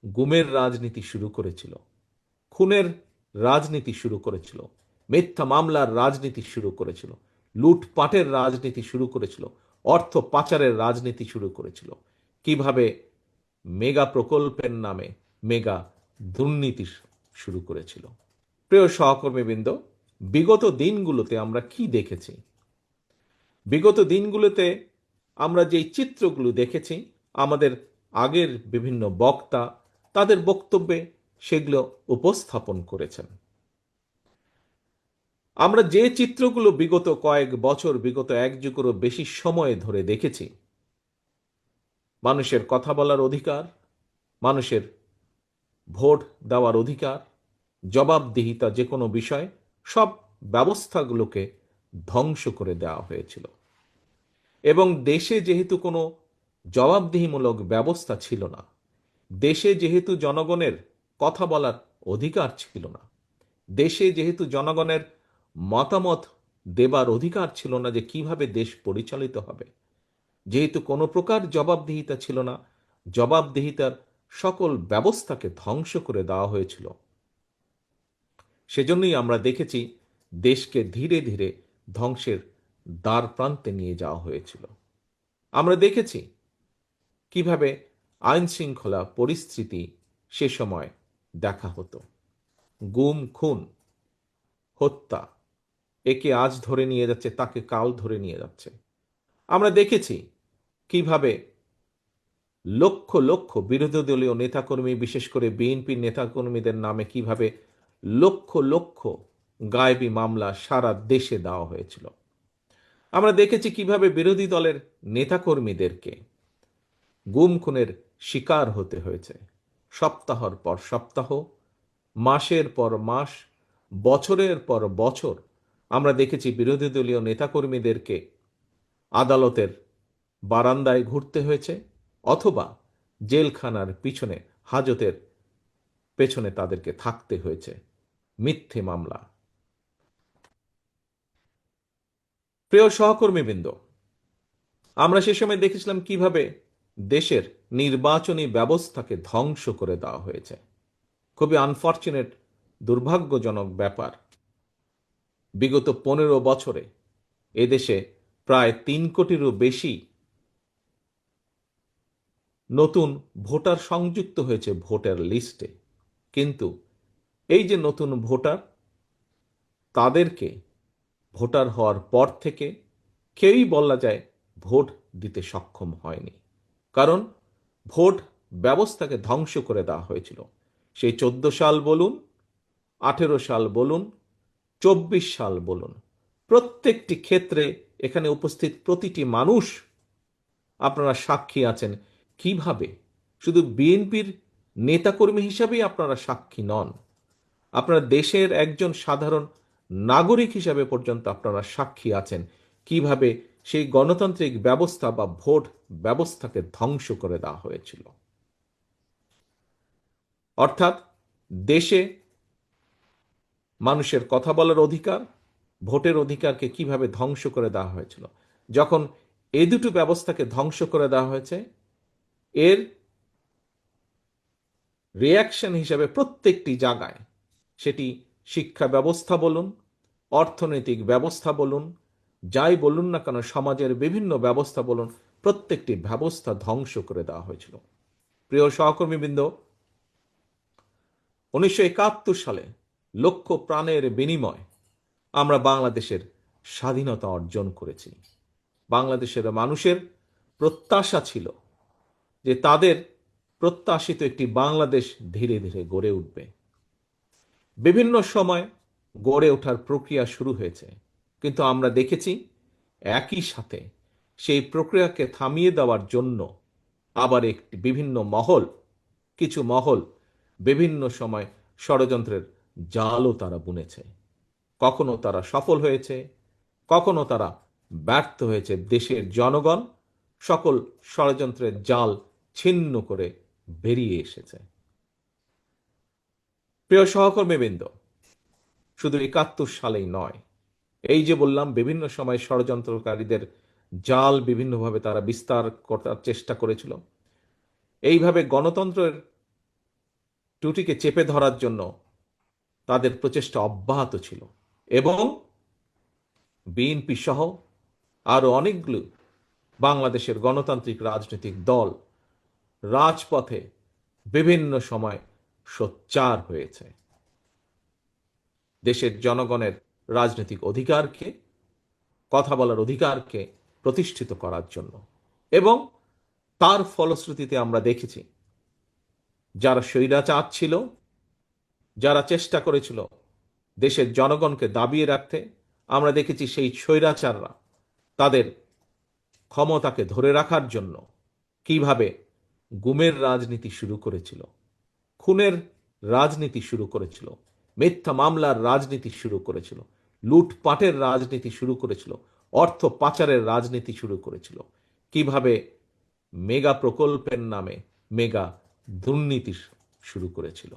গুমের রাজনীতি শুরু করেছিল, খুনের রাজনীতি শুরু করেছিল, মিথ্যা মামলার রাজনীতি শুরু করেছিল, লুটপাটের রাজনীতি শুরু করেছিল, অর্থ পাচারের রাজনীতি শুরু করেছিল, কিভাবে মেগা প্রকল্পের নামে মেগা দুর্নীতি শুরু করেছিল। প্রিয় সহকর্মীবৃন্দ, বিগত দিনগুলোতে আমরা কি দেখেছি? বিগত দিনগুলোতে আমরা যেই চিত্রগুলো দেখেছি, আমাদের আগের বিভিন্ন বক্তা তাদের বক্তব্যে সেগুলো উপস্থাপন করেছেন। আমরা যে চিত্রগুলো বিগত কয়েক বছর, বিগত এক যুগেরও বেশি সময় ধরে দেখেছি, মানুষের কথা বলার অধিকার, মানুষের ভোট দেওয়ার অধিকার, জবাবদিহিতা, যে কোনো বিষয়, সব ব্যবস্থাগুলোকে ধ্বংস করে দেওয়া হয়েছিল। এবং দেশে যেহেতু কোনো জবাবদিহিমূলক ব্যবস্থা ছিল না, দেশে যেহেতু জনগণের কথা বলার অধিকার ছিল না, দেশে যেহেতু জনগণের মতামত দেবার অধিকার ছিল না যে কিভাবে দেশ পরিচালিত হবে, যেহেতু কোনো প্রকার জবাবদিহিতা ছিল না, জবাবদিহিতার সকল ব্যবস্থাকে ধ্বংস করে দেওয়া হয়েছিল। সেজন্যই আমরা দেখেছি দেশকে ধীরে ধীরে ধ্বংসের দ্বার প্রান্তে নিয়ে যাওয়া হয়েছিল। আমরা দেখেছি কিভাবে আইন শৃঙ্খলা পরিস্থিতি সে সময় দেখা হতো। গুম, খুন, হত্যা, একে আজ ধরে নিয়ে যাচ্ছে, তাকে কাল ধরে নিয়ে যাচ্ছে। আমরা দেখেছি কিভাবে লক্ষ লক্ষ বিরোধী দলীয় নেতাকর্মী, বিশেষ করে বিএনপির নেতাকর্মীদের নামে কিভাবে লক্ষ লক্ষ গায়েবী মামলা সারা দেশে দেওয়া হয়েছিল। আমরা দেখেছি কিভাবে বিরোধী দলের নেতাকর্মীদেরকে গুম খুনের শিকার হতে হয়েছে, সপ্তাহের পর সপ্তাহ, মাসের পর মাস, বছরের পর বছর। আমরা দেখেছি বিরোধী দলীয় নেতাকর্মীদেরকে আদালতের বারান্দায় ঘুরতে হয়েছে, অথবা জেলখানার পিছনে, হাজতের পেছনে তাদেরকে থাকতে হয়েছে মিথ্যে মামলা। প্রিয় সহকর্মীবৃন্দ, আমরা সে সময় দেখেছিলাম কিভাবে দেশের নির্বাচনী ব্যবস্থাকে ধ্বংস করে দেওয়া হয়েছে। খুবই আনফর্চুনেট, দুর্ভাগ্যজনক ব্যাপার। বিগত 15 বছরে এদেশে প্রায় 3 কোটিরও বেশি নতুন ভোটার সংযুক্ত হয়েছে ভোটার লিস্টে। কিন্তু এই যে নতুন ভোটার, তাদেরকে ভোটার হওয়ার পর থেকে কেউই বলা যায় ভোট দিতে সক্ষম হয়নি। কারণ ভোট ব্যবস্থাকে ধ্বংস করে দেওয়া হয়েছিল। সেই 14 সাল বলুন, 18 সাল বলুন, 24 সাল বলুন, প্রত্যেকটি ক্ষেত্রে এখানে উপস্থিত প্রতিটি মানুষ, আপনারা সাক্ষী আছেন কিভাবে, শুধু বিএনপির নেতাকর্মী হিসাবেই আপনারা সাক্ষী নন, আপনারা দেশের একজন সাধারণ নাগরিক হিসাবে পর্যন্ত আপনারা সাক্ষী আছেন কিভাবে সেই গণতান্ত্রিক ব্যবস্থা বা ভোট ব্যবস্থাকে ধ্বংস করে দেওয়া হয়েছিল। অর্থাৎ দেশে মানুষের কথা বলার অধিকার, ভোটের অধিকারকে কিভাবে ধ্বংস করে দেওয়া হয়েছিল। যখন এই দুটো ব্যবস্থাকে ধ্বংস করে দেওয়া হয়েছে, এর রিয়াকশন হিসাবে প্রত্যেকটি জায়গায়, সেটি শিক্ষা ব্যবস্থা বলুন, অর্থনৈতিক ব্যবস্থা বলুন, যাই বলুন না কেন, সমাজের বিভিন্ন ব্যবস্থা বলুন, প্রত্যেকটি ব্যবস্থা ধ্বংস করে দেওয়া হয়েছিল। প্রিয় সহকর্মীবৃন্দ, 1971 সালে লক্ষ প্রাণের বিনিময় আমরা বাংলাদেশের স্বাধীনতা অর্জন করেছি। বাংলাদেশের মানুষের প্রত্যাশা ছিল যে তাদের প্রত্যাশিত একটি বাংলাদেশ ধীরে ধীরে গড়ে উঠবে। বিভিন্ন সময় গড়ে ওঠার প্রক্রিয়া শুরু হয়েছে, কিন্তু আমরা দেখেছি একই সাথে সেই প্রক্রিয়াকে থামিয়ে দেওয়ার জন্য আবার একটি বিভিন্ন মহল, কিছু মহল বিভিন্ন সময় ষড়যন্ত্রের জালও তারা বুনেছে। কখনো তারা সফল হয়েছে, কখনো তারা ব্যর্থ হয়েছে। দেশের জনগণ সকল ষড়যন্ত্রের জাল ছিন্ন করে বেরিয়ে এসেছে। প্রিয় সহকর্মীবৃন্দ, শুধু 71 সালেই নয়, এই যে বললাম বিভিন্ন সময় ষড়যন্ত্রকারীদের জাল বিভিন্নভাবে তারা বিস্তার করার চেষ্টা করেছিল। এইভাবে গণতন্ত্রের ত্রুটিকে চেপে ধরার জন্য তাদের প্রচেষ্টা অব্যাহত ছিল এবং বিএনপি সহ আরো অনেকগুলো বাংলাদেশের গণতান্ত্রিক রাজনৈতিক দল রাজপথে বিভিন্ন সময় সোচ্চার হয়েছে দেশের জনগণের রাজনৈতিক অধিকারকে, কথা বলার অধিকারকে প্রতিষ্ঠিত করার জন্য। এবং তার ফলশ্রুতিতে আমরা দেখেছি যারা স্বৈরাচার ছিল, যারা চেষ্টা করেছিল দেশের জনগণকে দাবিয়ে রাখতে, আমরা দেখেছি সেই স্বৈরাচাররা তাদের ক্ষমতাকে ধরে রাখার জন্য কিভাবে গুমের রাজনীতি শুরু করেছিল, খুনের রাজনীতি শুরু করেছিল, মিথ্যা মামলার রাজনীতি শুরু করেছিল, লুটপাটের রাজনীতি শুরু করেছিল, অর্থ পাচারের রাজনীতি শুরু করেছিল, কিভাবে মেগা প্রকল্পের নামে মেগা দুর্নীতি শুরু করেছিল।